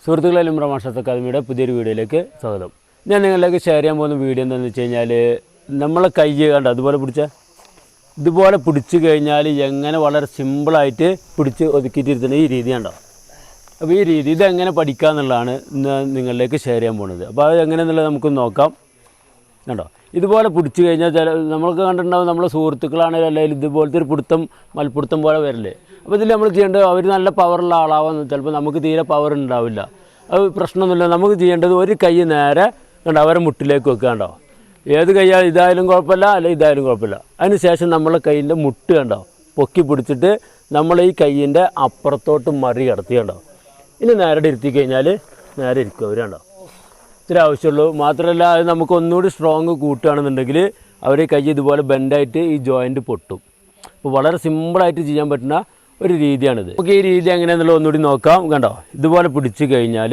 സുഹൃത്തുക്കളെ ഇമ്രാൻ മാസ്റ്റേഴ്സ് അക്കാദമിയുടെ പുതിയൊരു വീഡിയോയിലേക്ക് സ്വാഗതം. ഞാൻ നിങ്ങളിലേക്ക് ഷെയർ ചെയ്യാൻ പോകുന്ന വീഡിയോ എന്താണെന്ന് വെച്ച് കഴിഞ്ഞാൽ, നമ്മളെ കൈ കണ്ട ഇതുപോലെ പിടിച്ച് കഴിഞ്ഞാൽ എങ്ങനെ വളരെ സിമ്പിളായിട്ട് പിടിച്ച് ഒതുക്കിയിട്ടിരുത്തുന്ന ഈ രീതി ഉണ്ടോ. അപ്പോൾ ഈ രീതി ഇതെങ്ങനെ പഠിക്കുക എന്നുള്ളതാണ് ഇന്ന് നിങ്ങളിലേക്ക് ഷെയർ ചെയ്യാൻ പോകുന്നത്. അപ്പോൾ അത് എങ്ങനെയെന്നുള്ളത് നമുക്ക് നോക്കാം. കണ്ടോ, ഇതുപോലെ പിടിച്ച് കഴിഞ്ഞാൽ നമ്മൾക്ക് കണ്ടിട്ടുണ്ടാവും, നമ്മളെ സുഹൃത്തുക്കളാണെങ്കിലും അല്ലെങ്കിൽ ഇതുപോലത്തെ ഒരു മൽപ്പിടുത്തം പോലെ വരില്ലേ. അപ്പോൾ ഇതിൽ നമ്മൾ ചെയ്യേണ്ടത്, അവർ നല്ല പവറുള്ള ആളാവാന്ന് ചിലപ്പോൾ നമുക്ക് തീരെ പവർ ഉണ്ടാവില്ല. അത് പ്രശ്നമൊന്നുമില്ല. നമുക്ക് ചെയ്യേണ്ടത് ഒരു കൈ നേരെ കണ്ടോ അവരെ മുട്ടിലേക്ക് വെക്കുക. കണ്ടോ, ഏത് കൈയാലും ഇതായാലും കുഴപ്പമില്ല, അല്ലെങ്കിൽ ഇതായാലും കുഴപ്പമില്ല. അതിന് ശേഷം നമ്മളെ കൈയിൻ്റെ മുട്ട് കണ്ടോ പൊക്കി പിടിച്ചിട്ട് നമ്മൾ ഈ കൈയിൻ്റെ അപ്പുറത്തോട്ട് മറികടത്തി കണ്ടോ. ഇനി നേരെ ഇരുത്തി കഴിഞ്ഞാൽ നേരെ ഇരിക്കും. അവർ കണ്ടോ, ഇത്ര ആവശ്യമുള്ളൂ. മാത്രമല്ല, അത് നമുക്ക് ഒന്നുകൂടി സ്ട്രോങ് കൂട്ടുകയാണെന്നുണ്ടെങ്കിൽ അവർ കൈ ഇതുപോലെ ബെൻഡായിട്ട് ഈ ജോയിൻറ്റ് പൊട്ടും. അപ്പോൾ വളരെ സിമ്പിളായിട്ട് ചെയ്യാൻ പറ്റുന്ന ഒരു രീതിയാണിത്. നമുക്ക് ഈ രീതി എങ്ങനെയാണെന്നുള്ളത് ഒന്നുകൂടി നോക്കാം. കണ്ടോ, ഇതുപോലെ പിടിച്ച് കഴിഞ്ഞാൽ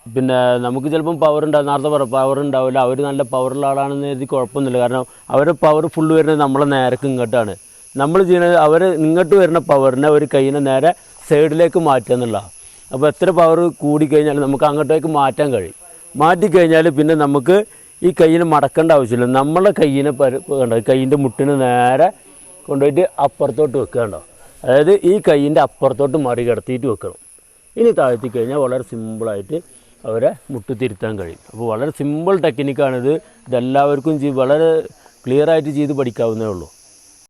പിന്നെ നമുക്ക് ചിലപ്പം പവർ ഉണ്ടാവും, നേരത്തെ പവർ ഉണ്ടാവില്ല. അവർ നല്ല പവറുള്ള ആളാണെന്ന് കരുതി കുഴപ്പമൊന്നുമില്ല. കാരണം അവരുടെ പവർ ഫുള്ള് വരുന്നത് നമ്മളെ നേരക്ക് ഇങ്ങോട്ടാണ്. നമ്മൾ ചെയ്യുന്നത് അവർ ഇങ്ങോട്ട് വരുന്ന പവറിനെ ഒരു കൈയിനെ നേരെ സൈഡിലേക്ക് മാറ്റുക എന്നുള്ളതാണ്. അപ്പോൾ എത്ര പവർ കൂടിക്കഴിഞ്ഞാൽ നമുക്ക് അങ്ങോട്ടേക്ക് മാറ്റാൻ കഴിയും. മാറ്റിക്കഴിഞ്ഞാൽ പിന്നെ നമുക്ക് ഈ കയ്യിന് മടക്കേണ്ട ആവശ്യമില്ല. നമ്മളെ കയ്യിനെ കണ്ടോ, കയ്യിൻ്റെ മുട്ടിന് നേരെ കൊണ്ടുപോയിട്ട് അപ്പുറത്തോട്ട് വെക്കുക. കണ്ടോ, അതായത് ഈ കയ്യിൻ്റെ അപ്പുറത്തോട്ട് മറികടത്തിയിട്ട് വെക്കണം. ഇനി താഴ്ത്തി കഴിഞ്ഞാൽ വളരെ സിമ്പിളായിട്ട് അവരെ മുട്ട് തിരുത്താൻ കഴിയും. അപ്പോൾ വളരെ സിമ്പിൾ ടെക്നിക്കാണിത്. ഇതെല്ലാവർക്കും വളരെ ക്ലിയറായിട്ട് ചെയ്ത് പഠിക്കാവുന്നേ ഉള്ളൂ.